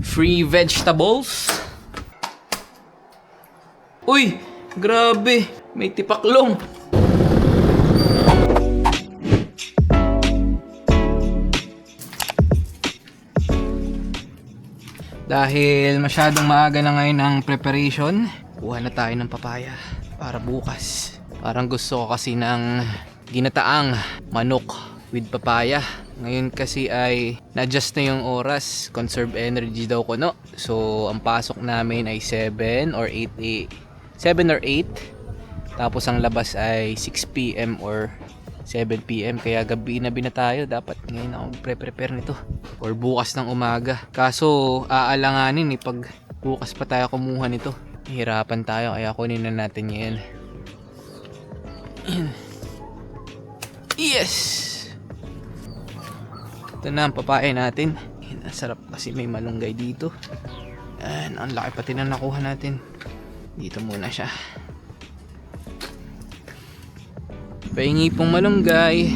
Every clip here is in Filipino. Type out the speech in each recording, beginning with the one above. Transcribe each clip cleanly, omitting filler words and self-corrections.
free vegetables. Uy, grabe, may tipaklong. Dahil masyadong maaga na ngayon ang preparation, kuha na tayo ng papaya para bukas. Parang gusto ko kasi ng ginataang manok with papaya. Ngayon kasi ay na-adjust na yung oras, conserve energy daw ko, no? So ang pasok namin ay 7 or 8. Tapos ang labas ay 6 PM or 7 PM. Kaya gabi na tayo. Dapat ngayon ako prepare nito or bukas ng umaga. Kaso aalanganin pag bukas pa tayo kumuha nito. Hihirapan tayo kaya kunin na natin ngayon. Yes! Ito na ang papaya natin. Sarap kasi may malunggay dito. And ang laki pati na nakuha natin. Dito muna siya. Pahingi pong malunggay.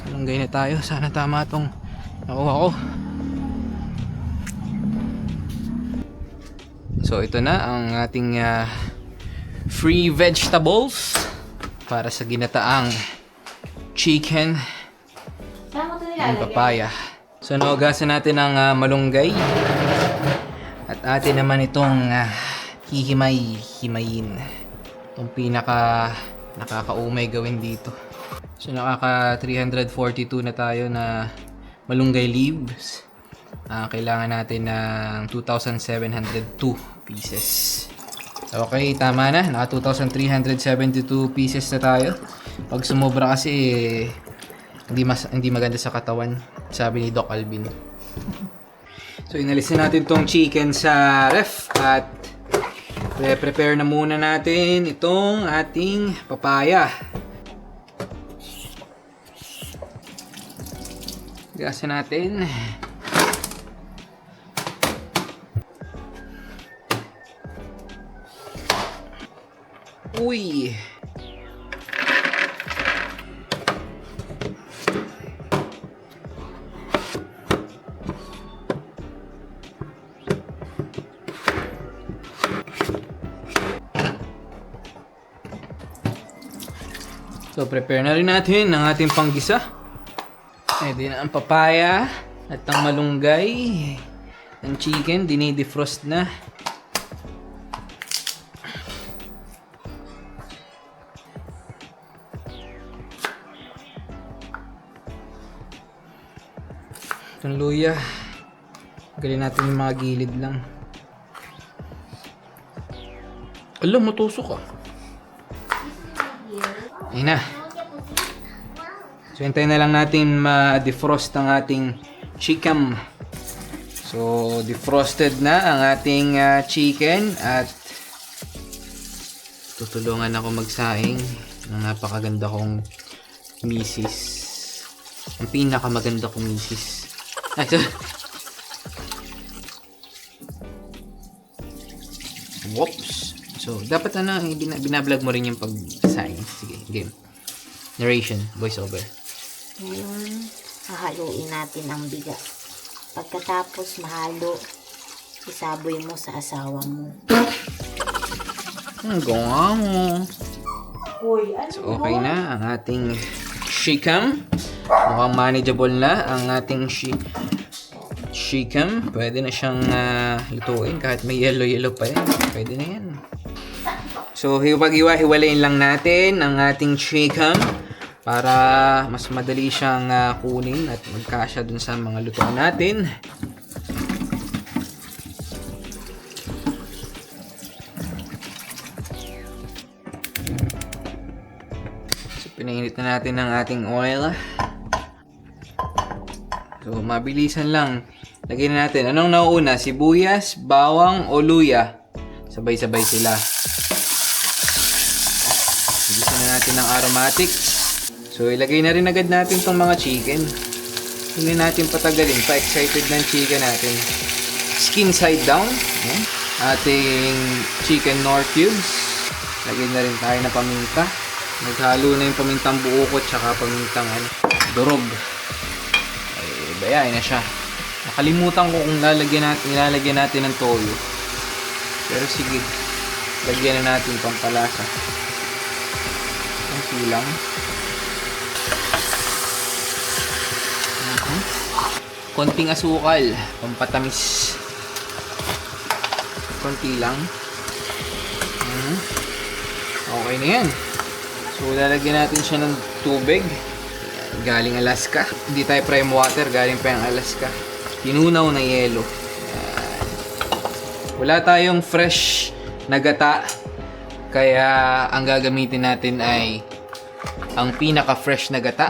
Malunggay na tayo. Sana tama itong nakuha ko. So ito na ang ating free vegetables para sa ginataang chicken and papaya. So naugasan natin ang malunggay. At atin naman itong hihimayin. Itong pinaka nakakaumay gawin dito. So nakaka 342 na tayo na malunggay leaves. Kailangan natin ng 2,702 pieces. Okay, tama na. Naka 2,372 pieces na tayo. Pag sumobra kasi hindi maganda sa katawan, sabi ni Doc Alvin. So inalisin natin tong chicken sa ref at prepare na muna natin itong ating papaya. Gasin natin. Uy! So, prepare na rin natin ang ating panggisa. Pwede na ang papaya at ang malunggay. Ang chicken, dinidefrost na. Itong luya. Galin natin yung mga gilid lang. Alam, matusok ah. Ayun na. So, hintayin na lang natin ma-defrost ang ating chicken. So, defrosted na ang ating chicken at tutulungan ako magsaing ng napakaganda kong misis. Ang pinakamaganda kong misis. Ay, so, whoops. So, dapat binablog mo rin yung pag-sign. Sige, game. Narration, voiceover. Ngayon, hahaluin natin ang bigas. Pagkatapos mahalo, isaboy mo sa asawa mo. Ang gawa mo. Uy, ano So, okay na ang ating chicken. Mukhang manageable na ang ating chicken. Pwede na siyang lutuin kahit may yellow pa yan. Pwede na yan. So, hiwalayin lang natin ang ating chicken para mas madali siyang kunin at magkasya dun sa mga lutuan natin. So, pinainit na natin ang ating oil. So, mabilisan lang. Lagyan na natin. Anong nauuna? Sibuyas, bawang, o luya? Sabay-sabay sila. Bilisan na natin ng aromatics. So, ilagay na rin agad natin tong mga chicken. Hindi natin patagalin. Pa-excited ng chicken natin. Skin side down. Ating chicken nor cubes. Lagyan na rin tayo ng paminta. Naghalo na yung pamintang buo ko tsaka pamintang durog. Bayain na siya. Nakalimutan ko kung nilalagyan natin ng toyo. Pero sige, lagyan na natin pampalasa. Konti lang. Konting asukal, pampatamis. Konti lang. Okay na yan. So, lalagyan natin siya ng tubig. Galing Alaska. Hindi tayo prime water, galing pa yung Alaska. Tinunaw na yelo. Wala tayong fresh na gata. Kaya ang gagamitin natin ay ang pinaka-fresh na gata.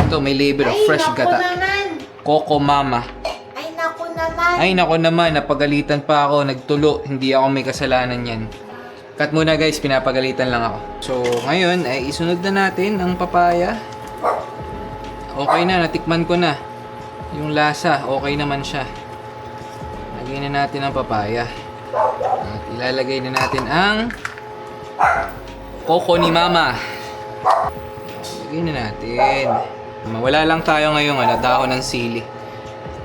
Ito, may label of fresh gata. Naman. Coco Mama. Ay, naku naman. Ay, nako naman. Napagalitan pa ako. Nagtulo. Hindi ako may kasalanan yan. Cut muna guys. Pinapagalitan lang ako. So, ngayon ay isunod na natin ang papaya. Okay na. Natikman ko na. Yung lasa. Okay naman siya. Lagyan na natin ang papaya. At ilalagay na natin ang Coco ni Mama. Lagyan na natin. Wala lang tayo ngayong dahon ng sili.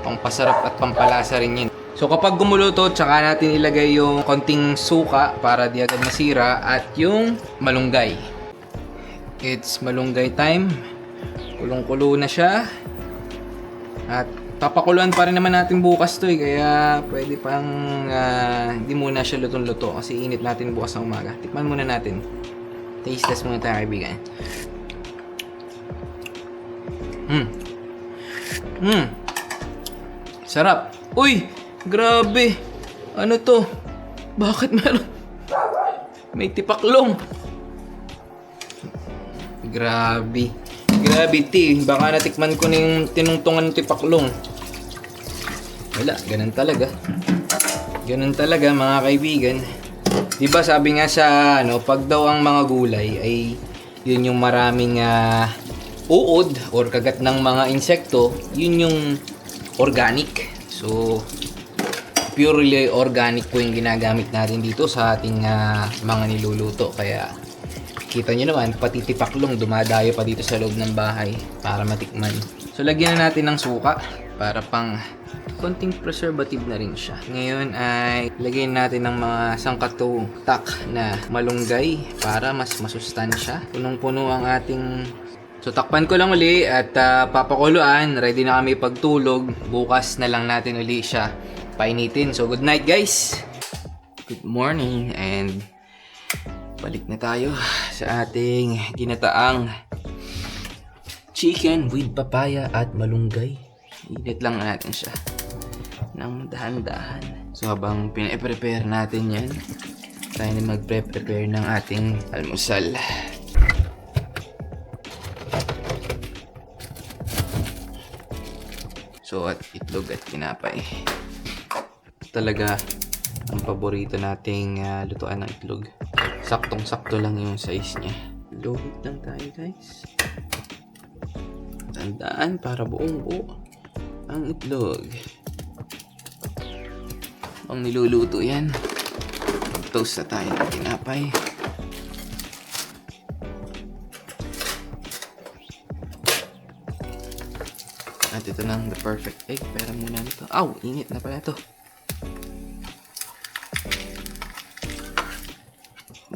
Pampasarap at pampalasa rin yun. So kapag gumuluto, tsaka natin ilagay yung konting suka para di agad masira at yung malunggay. It's malunggay time. Kulong-kulo na siya. At papakuluan pa rin naman natin bukas to kaya pwede pang hindi muna siya lutong-luto kasi init natin bukas ng umaga. Tikman muna natin. Taste test muna tayo kaibigan. Sarap. Uy! Grabe! Ano to? Bakit meron? May tipaklong. Grabe. Gravity. Baka natikman ko na yung tinungtungan ng tipaklong. Wala. Ganun talaga. Ganun talaga mga kaibigan. Diba sabi nga sa pag daw ang mga gulay ay yun yung maraming uod or kagat ng mga insekto, yun yung organic. So, purely organic po yung ginagamit natin dito sa ating mga niluluto. Kaya, kita nyo naman, pati tipaklong dumadayo pa dito sa loob ng bahay para matikman. So, lagyan na natin ng suka para pang konting preservative na rin siya. Ngayon ay lagyan natin ng mga sangkatutak na malunggay para mas masustansya. Punong-puno ang ating... So, takpan ko lang uli at papakuluan. Ready na kami pagtulog. Bukas na lang natin uli siya painitin. So, good night guys! Good morning and balik na tayo sa ating ginataang chicken with papaya at malunggay. Init lang natin siya ng dahan-dahan. So, habang pina-prepare natin yan, tayo na mag-prepare ng ating almusal. So, at itlog at tinapay. Talaga ang paborito nating lutuan ng itlog. Saktong-sakto lang yung size niya. Luhit lang tayo guys. Tandaan para buong buo ang itlog. Ang niluluto yan. Mag-toast na tayo ng tinapay. At ito na the perfect egg. Pera muna nito. Aw! Init na pala ito.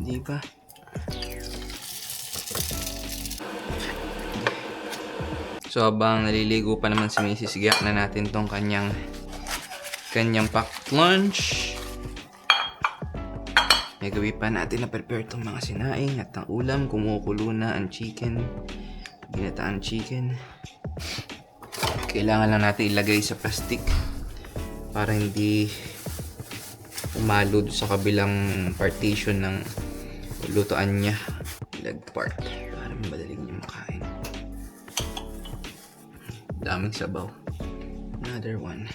Di ba? So habang naliligo pa naman si Mrs. Giyak na natin tong kanyang packed lunch. May gawi pa natin na prepare tong mga sinaing at ang ulam. Kumukulo na ang chicken. Ginataan chicken. Kailangan lang natin ilagay sa plastic para hindi umalo sa kabilang partition ng lutoan niya. Leg part para madaling niya makain. Daming sabaw. Another one.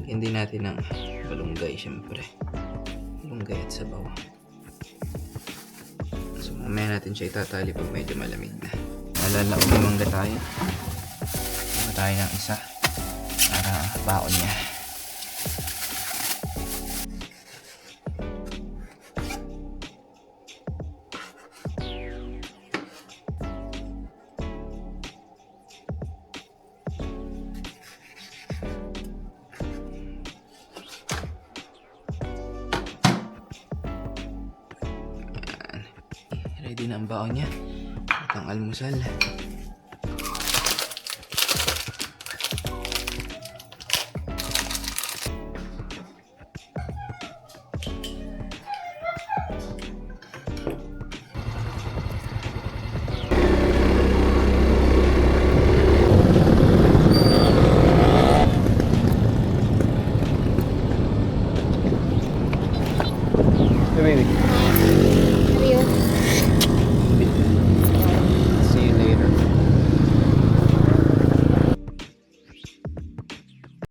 Hindi natin ng malunggay syempre. Malunggay at sabaw. So mamaya natin siya itatali pag medyo malamig na. Nalala ko yung mangga tayo. Mangga tayo ng isa para baon niya. Ready na ang baon niya. At ang almusal.